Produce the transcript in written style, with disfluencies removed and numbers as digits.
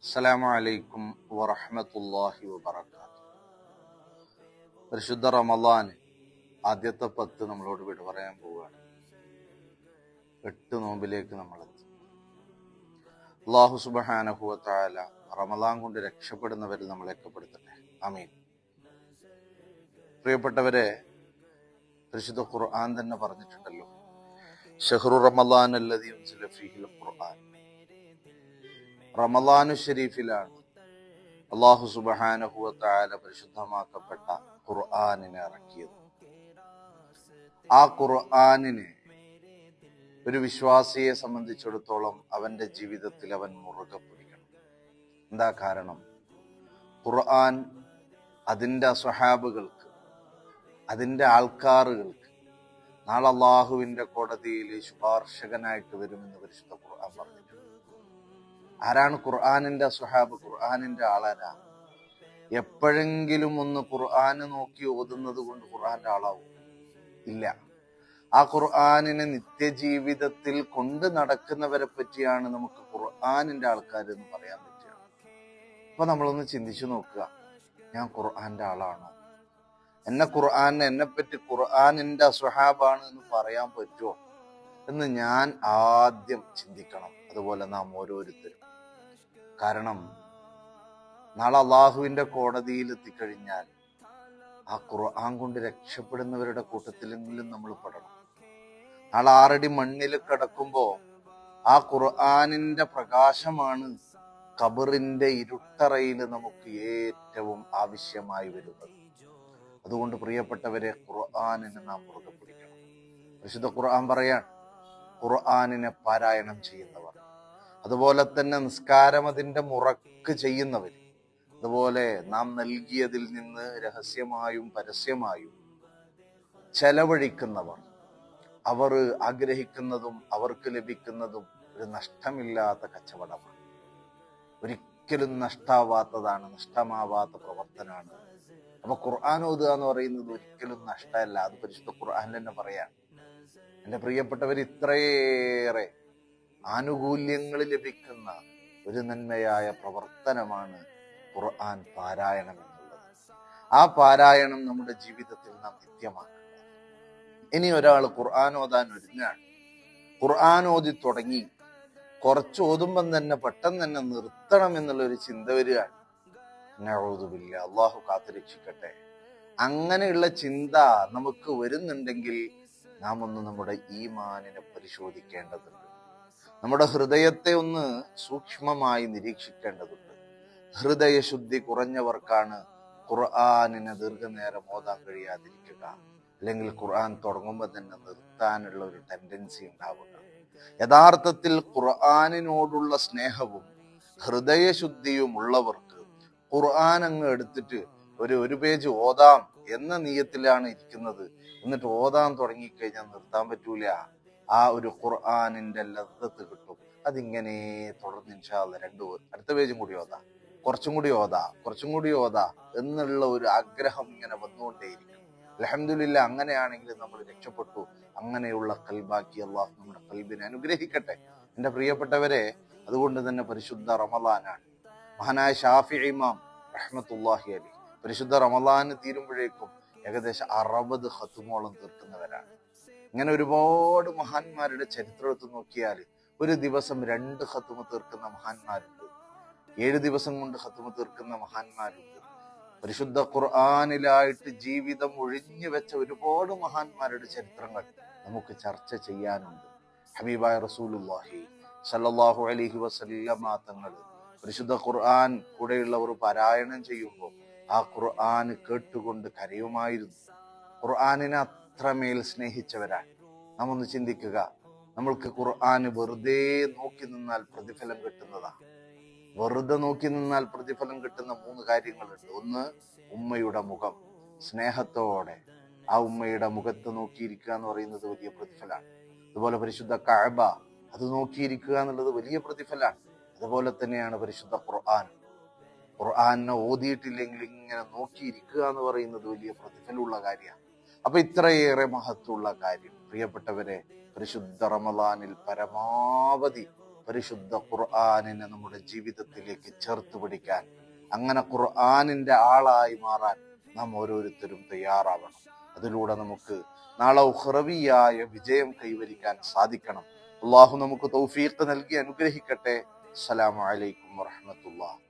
അസ്സലാമു അലൈക്കും വറഹ്മത്തുള്ളാഹി വബറകാതുഹു. പരിശുദ്ധ റമളാൻ ആദ്യത്തെ 10 നമ്മളോട് വിട പറയാൻ പോവുകയാണ്. 8 നോമ്പിലേക്ക് നമ്മളെത്തി. അല്ലാഹു സുബ്ഹാനഹു വ തആല റമളാൻ കൊണ്ട് രക്ഷപ്പെടുന്നവരിൽ നമ്മളെയൊക്കെ പെടുത്തട്ടെ. ആമീൻ. പ്രിയപ്പെട്ടവരെ, പരിശുദ്ധ ഖുർആൻ തന്നെ പറഞ്ഞിട്ടുണ്ടല്ലോ, ശഹ്റു റമളാൻ അല്ലദീ ഉൻസില ഫീഹിൽ ഖുർആൻ. റമളാനു ശരീഫിലാണ് അല്ലാഹു സുബ്ഹാനഹു വ തആല പരിശുദ്ധമാക്കപ്പെട്ട ഖുർആനിനെ ഇറക്കിയത്. ആ ഖുർആനിനെ ഒരു വിശ്വാസിയെ സംബന്ധിച്ചിടത്തോളം അവന്റെ ജീവിതത്തിൽ അവൻ മുറുകെ പിടിക്കണം. എന്താ കാരണം? ഖുർആൻ അതിൻ്റെ സ്വഹാബുകൾക്ക്, അതിൻ്റെ ആൾക്കാറുകൾക്ക് നാളെ അല്ലാഹുവിന്റെ കോടതിയിൽ ശുപാർശകനായിട്ട് വരുമെന്ന് പരിശുദ്ധ ഖുർആൻ പറഞ്ഞിട്ടുണ്ട്. ആരാണ് ഖുർആനിന്റെ സ്വഹാബ്? ഖുർആനിന്റെ ആളാരാ? എപ്പോഴെങ്കിലും ഒന്ന് ഖുർആന് നോക്കി ഓതുന്നത് കൊണ്ട് ഖുർആന്റെ ആളാവും? ഇല്ല. ആ ഖുർആനിനെ നിത്യജീവിതത്തിൽ കൊണ്ട് നടക്കുന്നവരെ പറ്റിയാണ് നമുക്ക് ഖുർആനിന്റെ ആൾക്കാർ എന്ന് പറയാൻ പറ്റുക. അപ്പൊ നമ്മളൊന്ന് ചിന്തിച്ചു നോക്കുക, ഞാൻ ഖുർആന്റെ ആളാണോ? എന്നെപ്പറ്റി ഖുർആനിന്റെ സ്വഹാബാണ് എന്ന് പറയാൻ പറ്റുമോ എന്ന് ഞാൻ ആദ്യം ചിന്തിക്കണം. അതുപോലെ നാം ഓരോരുത്തരും. കാരണം നാളെ അള്ളാഹുവിന്റെ കോടതിയിൽ എത്തിക്കഴിഞ്ഞാൽ ആ ഖുർആൻ കൊണ്ട് രക്ഷപ്പെടുന്നവരുടെ കൂട്ടത്തിലെങ്കിലും നമ്മൾ പെടണം. നാളെ 6 അടി മണ്ണിൽ കിടക്കുമ്പോ ആ ഖുർആനിന്റെ പ്രകാശമാണ് ഖബറിന്റെ ഇരുട്ടറയിൽ നമുക്ക് ഏറ്റവും ആവശ്യമായി വരുന്നത്. അതുകൊണ്ട് പ്രിയപ്പെട്ടവരെ, ഖുർആനിനെ നാം മുറുകെ പിടിക്കണം. വിശുദ്ധ ഖുർആൻ പറയാൻ, ഖുർആനിനെ പാരായണം ചെയ്യുന്നവർ, അതുപോലെ തന്നെ നിസ്കാരം അതിന്റെ മുറക്ക് ചെയ്യുന്നവർ, അതുപോലെ നാം നൽകിയതിൽ നിന്ന് രഹസ്യമായും പരസ്യമായും ചെലവഴിക്കുന്നവർ, അവർ ആഗ്രഹിക്കുന്നതും അവർക്ക് ലഭിക്കുന്നതും ഒരു നഷ്ടമില്ലാത്ത കച്ചവടമാണ്. ഒരിക്കലും നഷ്ടാവാത്തതാണ്, നഷ്ടമാവാത്ത പ്രവർത്തനമാണ്. അപ്പൊ ഖുർആൻ ഓതുക എന്ന് പറയുന്നത് ഒരിക്കലും നഷ്ടമല്ല. അത് പരിശുദ്ധ ഖുർആൻ തന്നെ പറയാം. എന്റെ പ്രിയപ്പെട്ടവർ, ഇത്രയേറെ ആനുകൂല്യങ്ങൾ ലഭിക്കുന്ന ഒരു നന്മയായ പ്രവർത്തനമാണ് ഖുർആൻ പാരായണം എന്നുള്ളത്. ആ പാരായണം നമ്മുടെ ജീവിതത്തിൽ നാം നിത്യമാക്കണം. ഇനി ഒരാൾ ഖുർആൻ ഓതാൻ ഒരുങ്ങാണ്, ഖുർആൻ ഓതി തുടങ്ങി, കുറച്ച് ഓതുമ്പം തന്നെ പെട്ടെന്ന് തന്നെ നിർത്തണം എന്നുള്ളൊരു ചിന്ത വരികയാണ്. നഊദു ബില്ലാഹ്, അല്ലാഹു കാത്തുരക്ഷിക്കട്ടെ. അങ്ങനെയുള്ള ചിന്ത നമുക്ക് വരുന്നുണ്ടെങ്കിൽ നാം ഒന്ന് നമ്മുടെ ഈമാനിനെ പരിശോധിക്കേണ്ടതുണ്ട്. നമ്മുടെ ഹൃദയത്തെ ഒന്ന് സൂക്ഷ്മമായി നിരീക്ഷിക്കേണ്ടതുണ്ട്. ഹൃദയശുദ്ധി കുറഞ്ഞവർക്കാണ് ഖുർആനിനെ ദീർഘനേരം ഓതാൻ കഴിയാതിരിക്കുക, അല്ലെങ്കിൽ ഖുർആൻ തുടങ്ങുമ്പോൾ തന്നെ നിർത്താനുള്ള ഒരു ടെൻഡൻസി ഉണ്ടാവുക. യഥാർത്ഥത്തിൽ ഖുർആനിനോടുള്ള സ്നേഹവും ഹൃദയശുദ്ധിയും ഉള്ളവർക്ക് ഖുർആൻ അങ്ങ് എടുത്തിട്ട് ഒരു പേജ് ഓതാം എന്ന നിയത്തിലാണ് ഇരിക്കുന്നത്. എന്നിട്ട് ഓതാൻ തുടങ്ങിക്കഴിഞ്ഞാൽ നിർത്താൻ പറ്റൂല. ആ ഒരു ഖുർആനിന്റെ ലദ്ദത്ത് കിട്ടും. അതിങ്ങനെ തുടർന്ന് ഇൻഷാ അല്ലാഹ് അടുത്ത പേജും കൂടി ഓതാ, കുറച്ചും കൂടി ഓതാ എന്നുള്ള ഒരു ആഗ്രഹം ഇങ്ങനെ വന്നുകൊണ്ടേയിരിക്കും. അൽഹംദുലില്ലാഹ്, അങ്ങനെയാണെങ്കിൽ നമ്മൾ രക്ഷപ്പെട്ടു. അങ്ങനെയുള്ള ഖൽബാക്കി അല്ലാഹു നമ്മുടെ ഖൽബിനെ അനുഗ്രഹിക്കട്ടെ. എന്റെ പ്രിയപ്പെട്ടവരെ, അതുകൊണ്ട് തന്നെ പരിശുദ്ധ റമളാനാണ്. മഹാനായ ശാഫിഈ ഇമാം റഹ്മത്തുള്ളാഹി അലൈഹി പരിശുദ്ധ റമളാൻ തീരുമ്പോഴേക്കും ഏകദേശം 60 ഖത്മോളം തീർക്കുന്നവരാണ്. ഇങ്ങനെ ഒരുപാട് മഹാന്മാരുടെ ചരിത്രം എടുത്ത് നോക്കിയാൽ ഒരു ദിവസം 2 ഖത്മ തീർക്കുന്ന മഹാന്മാരുണ്ട്, 7 ദിവസം കൊണ്ട് ഖത്മ തീർക്കുന്ന മഹാന്മാരുണ്ട്. പരിശുദ്ധ ഖുർആനിലായിട്ട് ജീവിതം ഒഴിഞ്ഞു വെച്ച ഒരുപാട് മഹാന്മാരുടെ ചരിത്രങ്ങൾ നമുക്ക് ചർച്ച ചെയ്യാനുണ്ട്. ഹബീബായ റസൂലുള്ളാഹി സ്വല്ലല്ലാഹു അലൈഹി വസല്ലമ തങ്ങൾ പരിശുദ്ധ ഖുർആൻ കൂടെയുള്ളവർ പാരായണം ചെയ്യുമ്പോൾ ആ ഖുർആൻ കേട്ടുകൊണ്ട് കരയുമായിരുന്നു. ഖുർആനിനെ അത്രമേൽ സ്നേഹിച്ചവരാണ്. നാം ഒന്ന് ചിന്തിക്കുക, നമ്മൾക്ക് ഖുർആൻ വെറുതെ നോക്കി നിന്നാൽ പ്രതിഫലം കിട്ടുന്നതാണ്. വെറുതെ നോക്കി നിന്നാൽ പ്രതിഫലം കിട്ടുന്ന 3 കാര്യങ്ങളുണ്ട്. ഒന്ന്, ഉമ്മയുടെ മുഖം, സ്നേഹത്തോടെ ആ ഉമ്മയുടെ മുഖത്ത് നോക്കിയിരിക്കുക എന്ന് പറയുന്നത് വലിയ പ്രതിഫലമാണ്. അതുപോലെ പരിശുദ്ധ കഅബ, അത് നോക്കിയിരിക്കുക എന്നുള്ളത് വലിയ പ്രതിഫലമാണ്. അതുപോലെ തന്നെയാണ് പരിശുദ്ധ ഖുർആനെ ഓതിയിട്ടില്ലെങ്കിൽ ഇങ്ങനെ നോക്കിയിരിക്കുക എന്ന് പറയുന്നത് വലിയ പ്രതിഫലമുള്ള കാര്യമാണ്. അപ്പൊ ഇത്രയേറെ മഹത്വമുള്ള കാര്യം പ്രിയപ്പെട്ടവരെ, പരിശുദ്ധ റമളാനിൽ പരമാവധി പരിശുദ്ധ ഖുർആനിനെ നമ്മുടെ ജീവിതത്തിലേക്ക് ചേർത്ത് പിടിക്കാൻ, അങ്ങനെ ഖുർആനിന്റെ ആളായി മാറാൻ നാം ഓരോരുത്തരും തയ്യാറാവണം. അതിലൂടെ നമുക്ക് നാളെ ഉഖ്റവിയായ വിജയം കൈവരിക്കാൻ സാധിക്കണം. അള്ളാഹു നമുക്ക് തൗഫീഖ് നൽകി അനുഗ്രഹിക്കട്ടെ. അസ്സലാമു അലൈക്കും വറഹ്മത്തുള്ളാഹി.